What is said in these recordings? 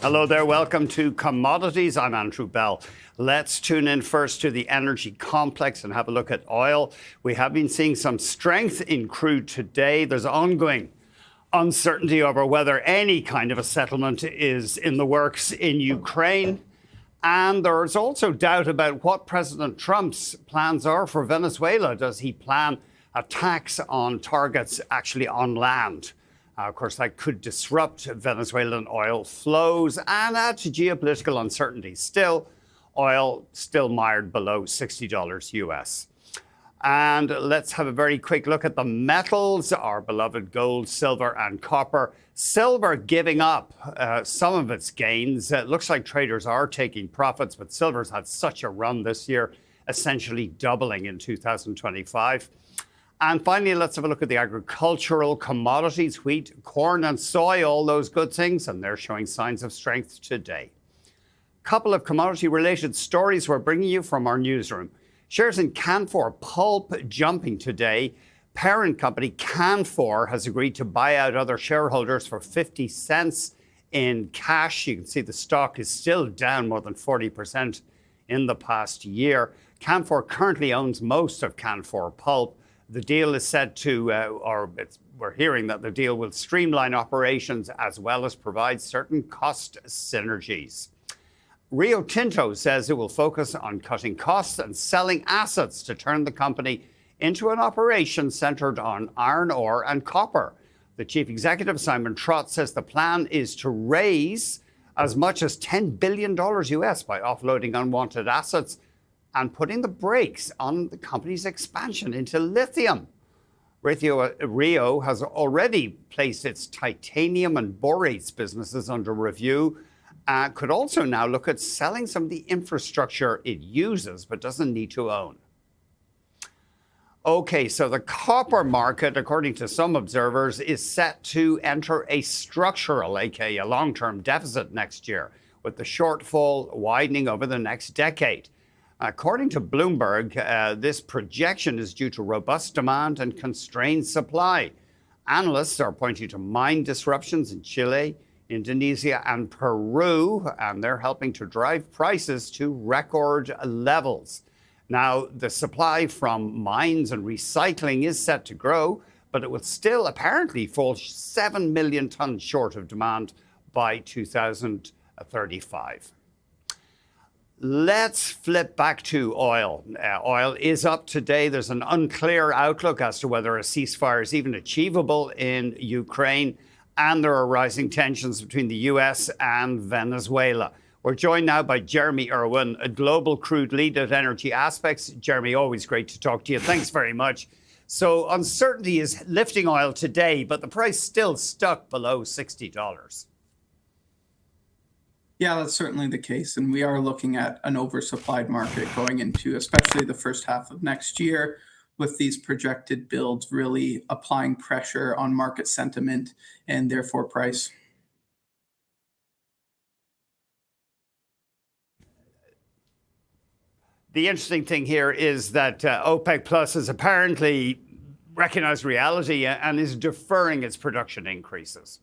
Hello there. Welcome to Commodities. I'm Andrew Bell. Let's tune in first to the energy complex and have a look at oil. We have been seeing some strength in crude today. There's ongoing uncertainty over whether any kind of a settlement is in the works in Ukraine. And there's also doubt about what President Trump's plans are for Venezuela. Does he plan attacks on targets actually on land? Of course, that could disrupt Venezuelan oil flows and add to geopolitical uncertainty. Still, oil still mired below $60 US. And let's have a very quick look at the metals, our beloved gold, silver and copper. Silver giving up some of its gains. It looks like traders are taking profits, but silver's had such a run this year, essentially doubling in 2025. And finally, let's have a look at the agricultural commodities, wheat, corn and soy, all those good things, and they're showing signs of strength today. Couple of commodity-related stories we're bringing you from our newsroom. Shares in Canfor Pulp jumping today. Parent company Canfor has agreed to buy out other shareholders for 50 cents in cash. You can see the stock is still down more than 40% in the past year. Canfor currently owns most of Canfor Pulp. The deal is set to, we're hearing that the deal will streamline operations as well as provide certain cost synergies. Rio Tinto says it will focus on cutting costs and selling assets to turn the company into an operation centered on iron ore and copper. The chief executive, Simon Trott, says the plan is to raise as much as $10 billion US by offloading unwanted assets and putting the brakes on the company's expansion into lithium. Rio has already placed its titanium and borates businesses under review. Could also now look at selling some of the infrastructure it uses but doesn't need to own. Okay, so the copper market, according to some observers, is set to enter a structural, aka a long-term deficit next year, with the shortfall widening over the next decade. According to Bloomberg, this projection is due to robust demand and constrained supply. Analysts are pointing to mine disruptions in Chile, Indonesia and Peru, and they're helping to drive prices to record levels. Now, the supply from mines and recycling is set to grow, but it will still apparently fall 7 million tons short of demand by 2035. Let's flip back to oil. Oil is up today. There's an unclear outlook as to whether a ceasefire is even achievable in Ukraine, and there are rising tensions between the US and Venezuela. We're joined now by Jeremy Irwin, a global crude lead at Energy Aspects. Jeremy, always great to talk to you. Thanks very much. So uncertainty is lifting oil today, but the price still stuck below $60. Yeah, that's certainly the case. And we are looking at an oversupplied market going into especially the first half of next year, with these projected builds really applying pressure on market sentiment and therefore price. The interesting thing here is that OPEC Plus has apparently recognized reality and is deferring its production increases.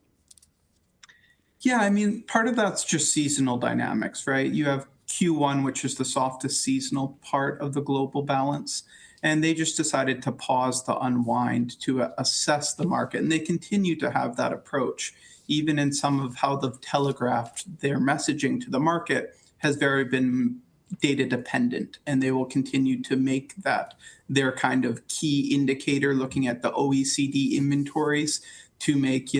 Yeah, I mean, part of that's just seasonal dynamics, right? You have Q1, which is the softest seasonal part of the global balance, and they just decided to pause the unwind to assess the market. And they continue to have that approach, even in some of how they've telegraphed their messaging to the market has very been data dependent, and they will continue to make that their kind of key indicator, looking at the OECD inventories to make,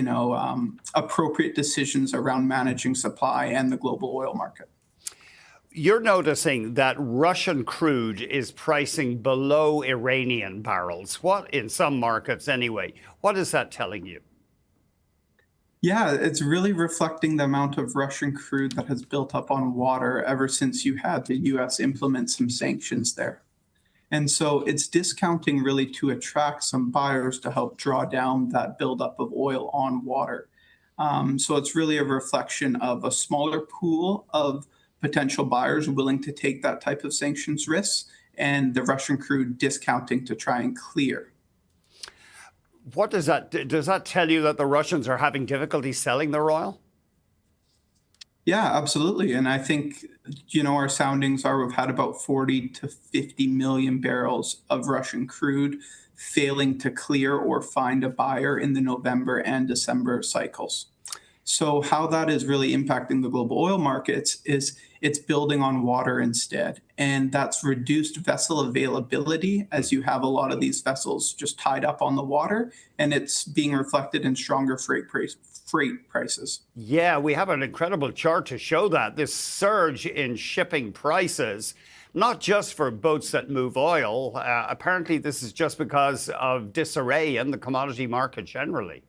appropriate decisions around managing supply and the global oil market. You're noticing that Russian crude is pricing below Iranian barrels. What, in some markets anyway, what is that telling you? Yeah, it's really reflecting the amount of Russian crude that has built up on water ever since you had the US implement some sanctions there. And so it's discounting really to attract some buyers to help draw down that buildup of oil on water. So it's really a reflection of a smaller pool of potential buyers willing to take that type of sanctions risks, and the Russian crude discounting to try and clear. What does that tell you, that the Russians are having difficulty selling their oil? Yeah, absolutely. And I think, our soundings are we've had about 40 to 50 million barrels of Russian crude failing to clear or find a buyer in the November and December cycles. So how that is really impacting the global oil markets is it's building on water instead. And that's reduced vessel availability as you have a lot of these vessels just tied up on the water, and it's being reflected in stronger freight prices. Yeah, we have an incredible chart to show that. This surge in shipping prices, not just for boats that move oil. Apparently, this is just because of disarray in the commodity market generally.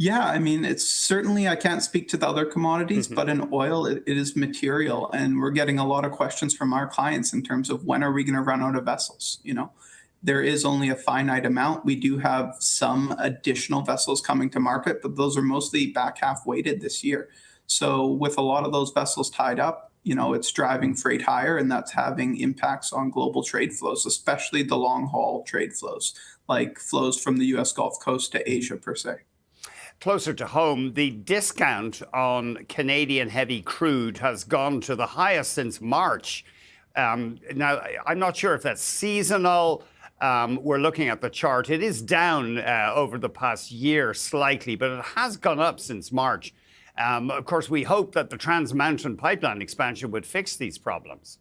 Yeah, I mean, it's certainly, I can't speak to the other commodities, but in oil, it is material. And we're getting a lot of questions from our clients in terms of when are we going to run out of vessels? There is only a finite amount. We do have some additional vessels coming to market, but those are mostly back half weighted this year. So with a lot of those vessels tied up, it's driving freight higher, and that's having impacts on global trade flows, especially the long haul trade flows, like flows from the US Gulf Coast to Asia per se. Closer to home, the discount on Canadian heavy crude has gone to the highest since March. Now, I'm not sure if that's seasonal. We're looking at the chart. It is down over the past year slightly, but it has gone up since March. Of course, we hope that the Trans Mountain pipeline expansion would fix these problems.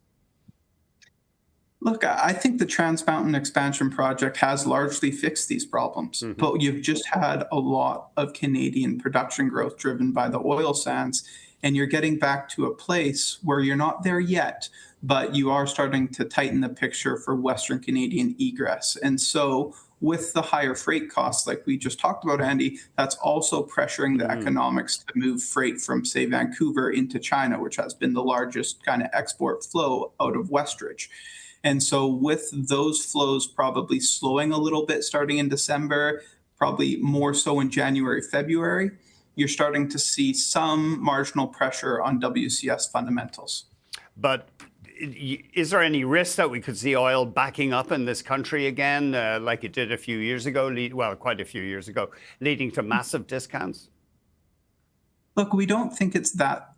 Look, I think the Trans Mountain expansion project has largely fixed these problems, but you've just had a lot of Canadian production growth driven by the oil sands, and you're getting back to a place where you're not there yet, but you are starting to tighten the picture for Western Canadian egress. And so with the higher freight costs, like we just talked about, Andy, that's also pressuring the economics to move freight from, say, Vancouver into China, which has been the largest kind of export flow out of Westridge. And so with those flows probably slowing a little bit starting in December, probably more so in January, February, you're starting to see some marginal pressure on WCS fundamentals. But is there any risk that we could see oil backing up in this country again, like it did a few years ago, quite a few years ago, leading to massive discounts? Look, we don't think it's that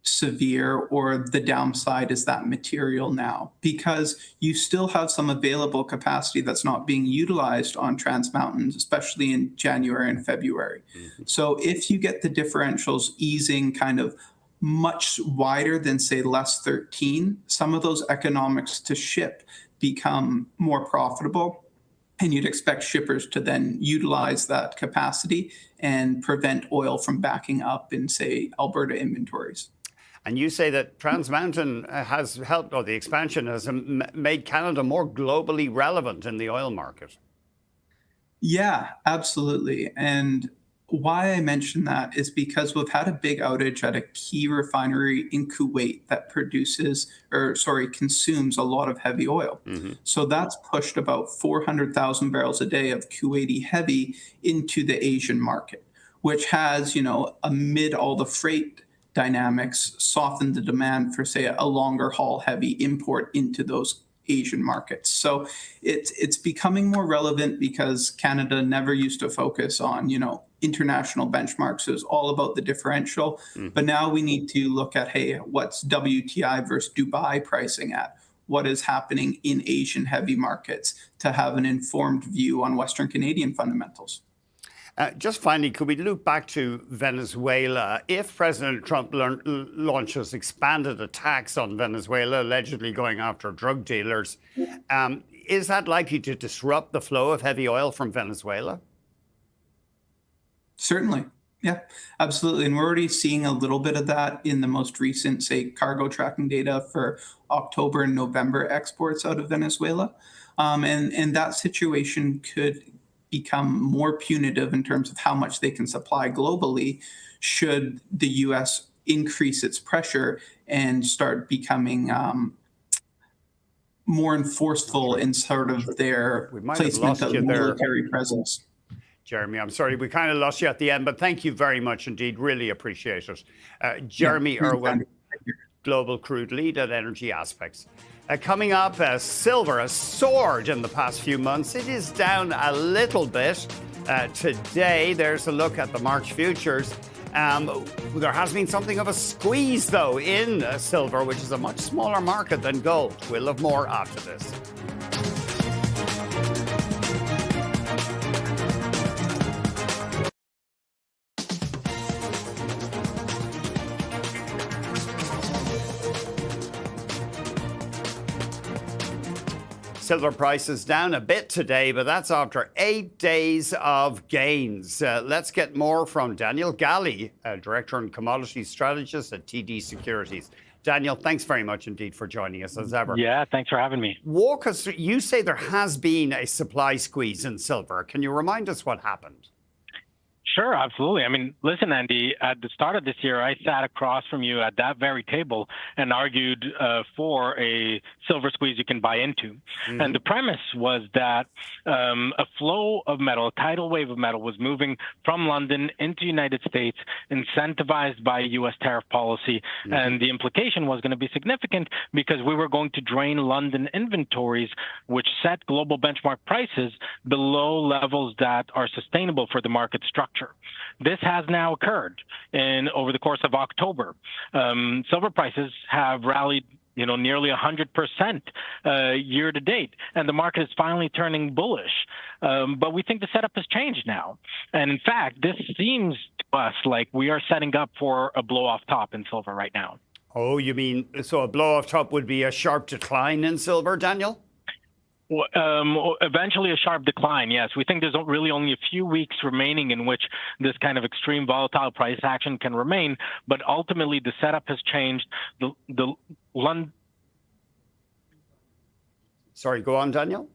severe, or the downside is that material now, because you still have some available capacity that's not being utilized on Trans Mountain, especially in January and February. So if you get the differentials easing kind of much wider than, say, less 13, some of those economics to ship become more profitable. And you'd expect shippers to then utilize that capacity and prevent oil from backing up in, say, Alberta inventories. And you say that Trans Mountain has helped, or the expansion has made Canada more globally relevant in the oil market. Yeah, absolutely. And why I mention that is because we've had a big outage at a key refinery in Kuwait that consumes a lot of heavy oil. So that's pushed about 400,000 barrels a day of Kuwaiti heavy into the Asian market, which has, amid all the freight dynamics, softened the demand for, say, a longer haul heavy import into those Asian markets. So it's becoming more relevant because Canada never used to focus on, international benchmarks. It was all about the differential. But now we need to look at, hey, what's WTI versus Dubai pricing at? What is happening in Asian heavy markets to have an informed view on Western Canadian fundamentals? Just finally, could we loop back to Venezuela? If President Trump launches expanded attacks on Venezuela, allegedly going after drug dealers, is that likely to disrupt the flow of heavy oil from Venezuela? Certainly. Yeah, absolutely. And we're already seeing a little bit of that in the most recent, say, cargo tracking data for October and November exports out of Venezuela. And that situation could become more punitive in terms of how much they can supply globally should the U.S. increase its pressure and start becoming more enforceful in sort of their placement of military presence. Jeremy, I'm sorry, we kind of lost you at the end, but thank you very much indeed. Really appreciate it. Jeremy Irwin, Global Crude Lead at Energy Aspects. Coming up, silver has soared in the past few months. It is down a little bit today. There's a look at the March futures. There has been something of a squeeze, though, in silver, which is a much smaller market than gold. We'll have more after this. Silver prices down a bit today, but that's after 8 days of gains. Let's get more from Daniel Galley, Director and Commodities Strategist at TD Securities. Daniel, thanks very much indeed for joining us as ever. Yeah, thanks for having me. Walk us through, you say there has been a supply squeeze in silver. Can you remind us what happened? Sure, absolutely. I mean, listen, Andy, at the start of this year, I sat across from you at that very table and argued for a silver squeeze you can buy into. Mm-hmm. And the premise was that a flow of metal, a tidal wave of metal was moving from London into the United States, incentivized by U.S. tariff policy. Mm-hmm. And the implication was going to be significant because we were going to drain London inventories, which set global benchmark prices below levels that are sustainable for the market structure. This has now occurred over the course of October. Silver prices have rallied, nearly 100% year to date, and the market is finally turning bullish. But we think the setup has changed now, and in fact, this seems to us like we are setting up for a blow-off top in silver right now. Oh, you mean so a blow-off top would be a sharp decline in silver, Daniel? Eventually a sharp decline, yes. We think there's really only a few weeks remaining in which this kind of extreme volatile price action can remain, but ultimately the setup has changed. Sorry, go on, Daniel.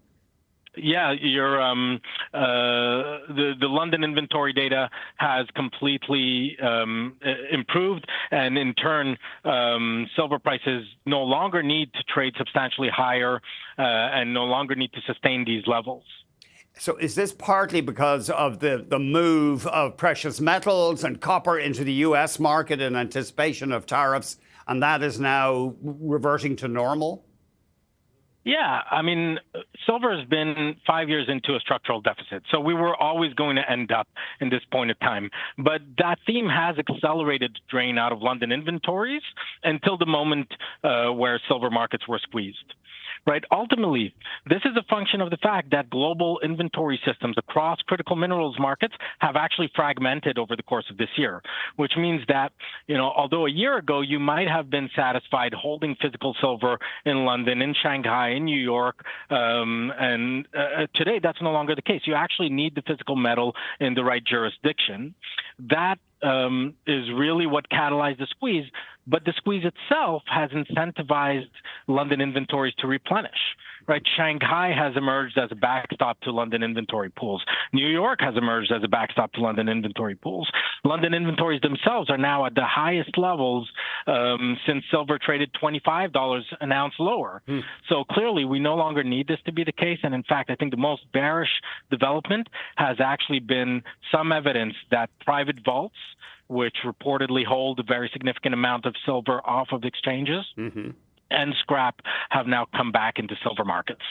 Yeah, the London inventory data has completely improved, and in turn, silver prices no longer need to trade substantially higher and no longer need to sustain these levels. So is this partly because of the move of precious metals and copper into the U.S. market in anticipation of tariffs, and that is now reverting to normal? Yeah, I mean, silver has been 5 years into a structural deficit, so we were always going to end up in this point of time. But that theme has accelerated drain out of London inventories until the moment where silver markets were squeezed. Right. Ultimately, this is a function of the fact that global inventory systems across critical minerals markets have actually fragmented over the course of this year, which means that, although a year ago you might have been satisfied holding physical silver in London, in Shanghai, in New York, and today that's no longer the case. You actually need the physical metal in the right jurisdiction. That is really what catalyzed the squeeze, but the squeeze itself has incentivized London inventories to replenish. Right? Shanghai has emerged as a backstop to London inventory pools. New York has emerged as a backstop to London inventory pools. London inventories themselves are now at the highest levels since silver traded $25 an ounce lower. So clearly, we no longer need this to be the case. And in fact, I think the most bearish development has actually been some evidence that private vaults, which reportedly hold a very significant amount of silver off of exchanges, and scrap have now come back into silver markets.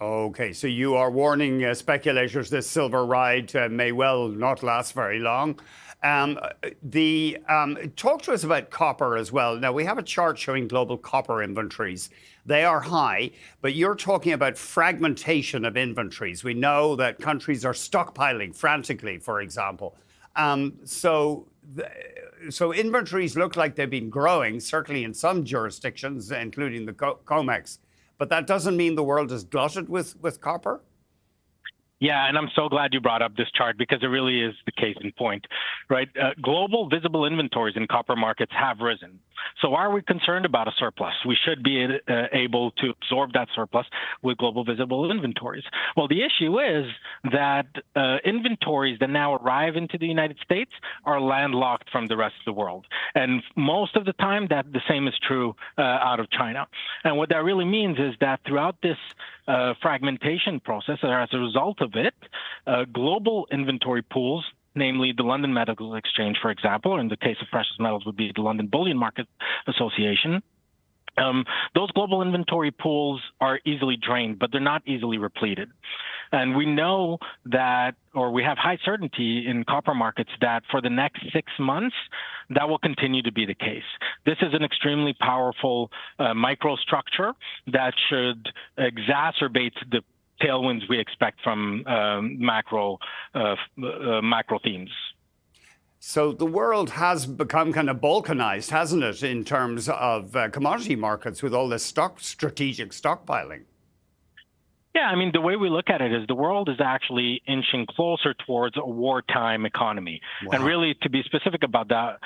Okay, so you are warning speculators this silver ride may well not last very long. Talk to us about copper as well. Now, we have a chart showing global copper inventories. They are high, but you're talking about fragmentation of inventories. We know that countries are stockpiling frantically, for example. So inventories look like they've been growing, certainly in some jurisdictions, including the COMEX. But that doesn't mean the world is glutted with copper? Yeah, and I'm so glad you brought up this chart because it really is the case in point, right? Global visible inventories in copper markets have risen. So are we concerned about a surplus? We should be able to absorb that surplus with global visible inventories. Well, the issue is that inventories that now arrive into the United States are landlocked from the rest of the world. And most of the time, that the same is true out of China. And what that really means is that throughout this fragmentation process, or as a result of it, global inventory pools, namely the London Metals Exchange, for example, or in the case of precious metals would be the London Bullion Market Association, those global inventory pools are easily drained, but they're not easily repleted. And we know that, or we have high certainty in copper markets that for the next 6 months, that will continue to be the case. This is an extremely powerful microstructure that should exacerbate the tailwinds we expect from macro themes. So the world has become kind of balkanized, hasn't it, in terms of commodity markets with all this strategic stockpiling? Yeah, I mean, the way we look at it is the world is actually inching closer towards a wartime economy. Wow. And really, to be specific about that,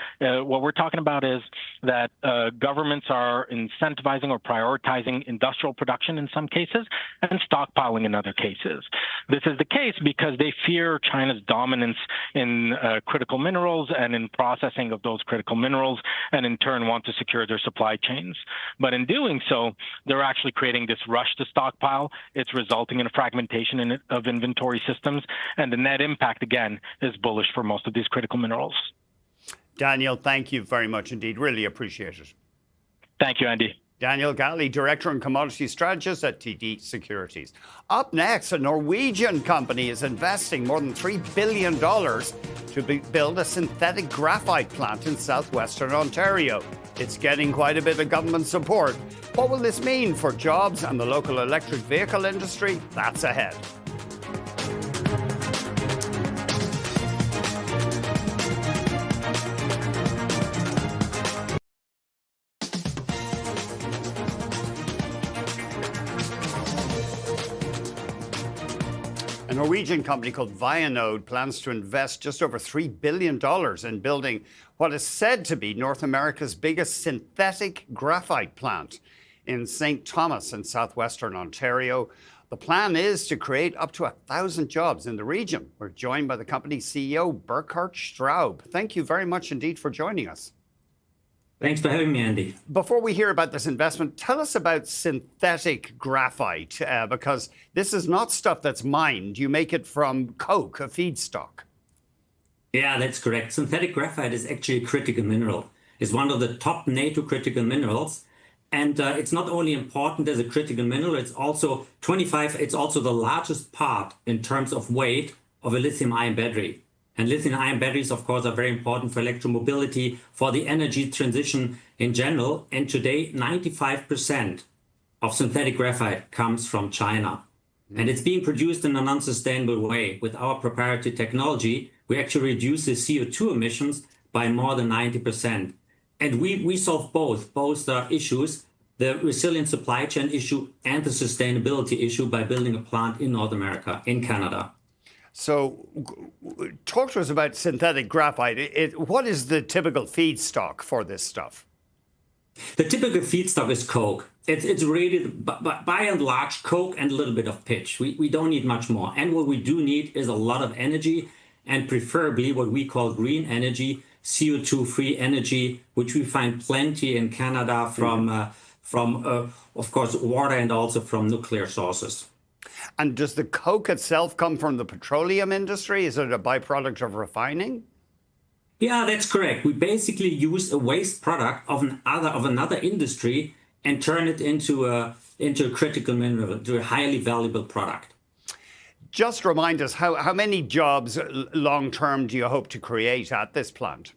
what we're talking about is that governments are incentivizing or prioritizing industrial production in some cases and stockpiling in other cases. This is the case because they fear China's dominance in critical minerals and in processing of those critical minerals, and in turn want to secure their supply chains. But in doing so, they're actually creating this rush to stockpile. It's resulting in a fragmentation of inventory systems, and the net impact, again, is bullish for most of these critical minerals. Daniel, thank you very much indeed. Really appreciate it. Thank you, Andy. Daniel Galley, Director and Commodity Strategist at TD Securities. Up next, a Norwegian company is investing more than $3 billion to build a synthetic graphite plant in southwestern Ontario. It's getting quite a bit of government support. What will this mean for jobs and the local electric vehicle industry? That's ahead. A Norwegian company called Vianode plans to invest just over $3 billion in building what is said to be North America's biggest synthetic graphite plant in St. Thomas in southwestern Ontario. The plan is to create up to 1,000 jobs in the region. We're joined by the company's CEO, Burkhard Straub. Thank you very much indeed for joining us. Thanks for having me, Andy. Before we hear about this investment, tell us about synthetic graphite, because this is not stuff that's mined. You make it from coke, a feedstock. Yeah, that's correct. Synthetic graphite is actually a critical mineral. It's one of the top NATO critical minerals. And it's not only important as a critical mineral, it's also the largest part in terms of weight of a lithium-ion battery. And lithium-ion batteries, of course, are very important for electromobility, for the energy transition in general. And today, 95% of synthetic graphite comes from China. And it's being produced in a non-sustainable way. With our proprietary technology, we actually reduce the CO2 emissions by more than 90%. And we solve both issues, the resilient supply chain issue and the sustainability issue, by building a plant in North America, in Canada. So talk to us about synthetic graphite. What is the typical feedstock for this stuff? The typical feedstock is coke. It's really, by and large, coke and a little bit of pitch. We don't need much more. And what we do need is a lot of energy, and preferably what we call green energy, CO2-free energy, which we find plenty in Canada from, of course, water and also from nuclear sources. And does the coke itself come from the petroleum industry? Is it a byproduct of refining? Yeah, that's correct. We basically use a waste product of another industry and turn it into a critical mineral, into a highly valuable product. Just remind us, how many jobs long-term do you hope to create at this plant?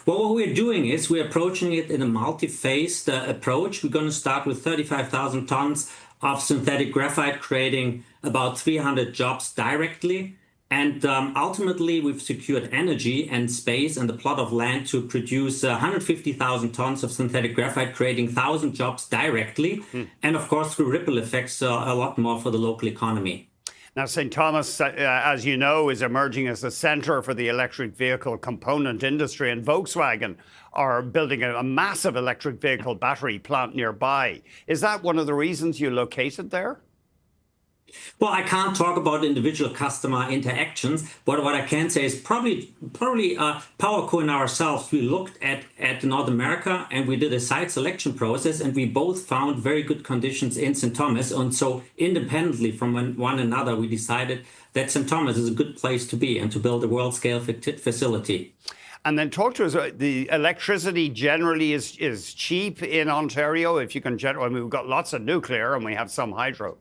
Well, what we're doing is we're approaching it in a multi-phased approach. We're going to start with 35,000 tons of synthetic graphite, creating about 300 jobs directly. And ultimately, we've secured energy and space and a plot of land to produce 150,000 tons of synthetic graphite, creating 1,000 jobs directly. And of course, through ripple effects, a lot more for the local economy. Now, St. Thomas, as you know, is emerging as a center for the electric vehicle component industry, and Volkswagen are building a massive electric vehicle battery plant nearby. Is that one of the reasons you located there? Well, I can't talk about individual customer interactions, but what I can say is probably PowerCo and ourselves, we looked at North America and we did a site selection process, and we both found very good conditions in St. Thomas. And so independently from one another, we decided that St. Thomas is a good place to be and to build a world-scale facility. And then talk to us, the electricity generally is cheap in Ontario. If you can, I mean, we've got lots of nuclear and we have some hydro.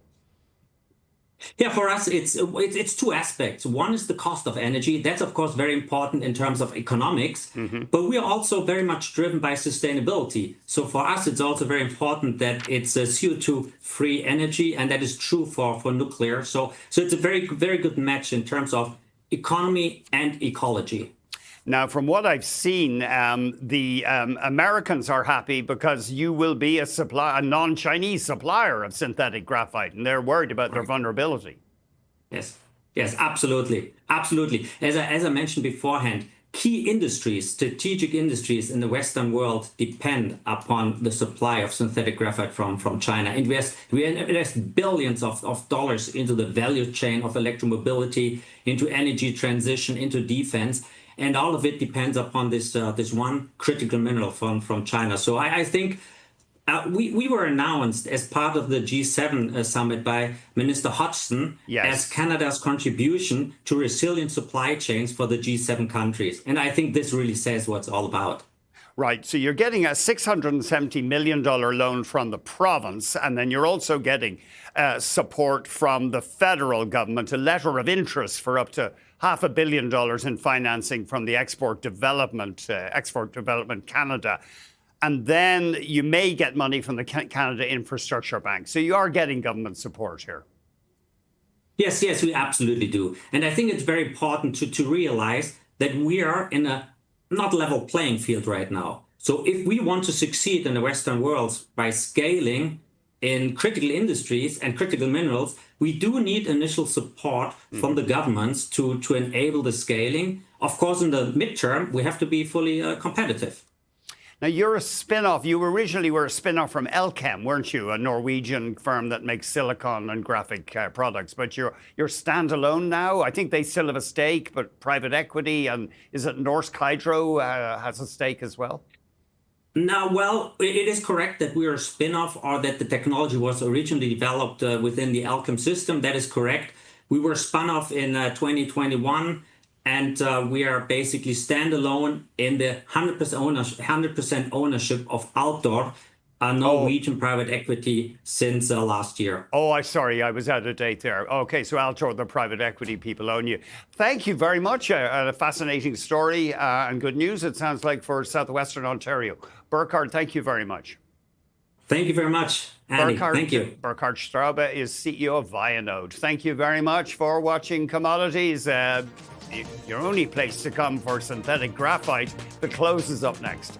Yeah, for us, it's two aspects. One is the cost of energy. That's, of course, very important in terms of economics. But we are also very much driven by sustainability. So for us, it's also very important that it's a CO2-free energy, and that is true for nuclear. So it's a very, very good match in terms of economy and ecology. Now, from what I've seen, the Americans are happy because you will be a non-Chinese supplier of synthetic graphite, and they're worried about their vulnerability. Yes, absolutely. As I mentioned beforehand, key industries, strategic industries in the Western world depend upon the supply of synthetic graphite from China. We invest billions of dollars into the value chain of electromobility, into energy transition, into defense. And all of it depends upon this one critical mineral from China. So I think we were announced as part of the G7 summit by Minister Hodgson as Canada's contribution to resilient supply chains for the G7 countries. And I think this really says what it's all about. Right. So you're getting a $670 million loan from the province, and then you're also getting support from the federal government, a letter of interest for up to $500 million in financing from the Export Development Canada. And then you may get money from the Canada Infrastructure Bank. So you are getting government support here. Yes, we absolutely do. And I think it's very important to realize that we are in a not level playing field right now. So if we want to succeed in the Western world by scaling in critical industries and critical minerals, we do need initial support from the governments to enable the scaling. Of course, in the midterm, we have to be fully competitive. Now, you're a spin-off. You originally were a spin-off from Elkem, weren't you? A Norwegian firm that makes silicon and graphic products. But you're standalone now. I think they still have a stake, but private equity. And is it Norsk Hydro has a stake as well? Now, well, it is correct that we are a spin-off, or that the technology was originally developed within the Elkem system. That is correct. We were spun off in 2021, and we are basically standalone in the 100% ownership of Altor, a Norwegian private equity, since last year. Sorry, I was out of date there. Okay, so Altor, the private equity people, own you. Thank you very much. A fascinating story and good news, it sounds like, for southwestern Ontario. Burkhard, thank you very much. Thank you very much, Andy. Thank you. Burkhard Straube is CEO of Vianode. Thank you very much for watching Commodities. Your only place to come for synthetic graphite. The close is up next.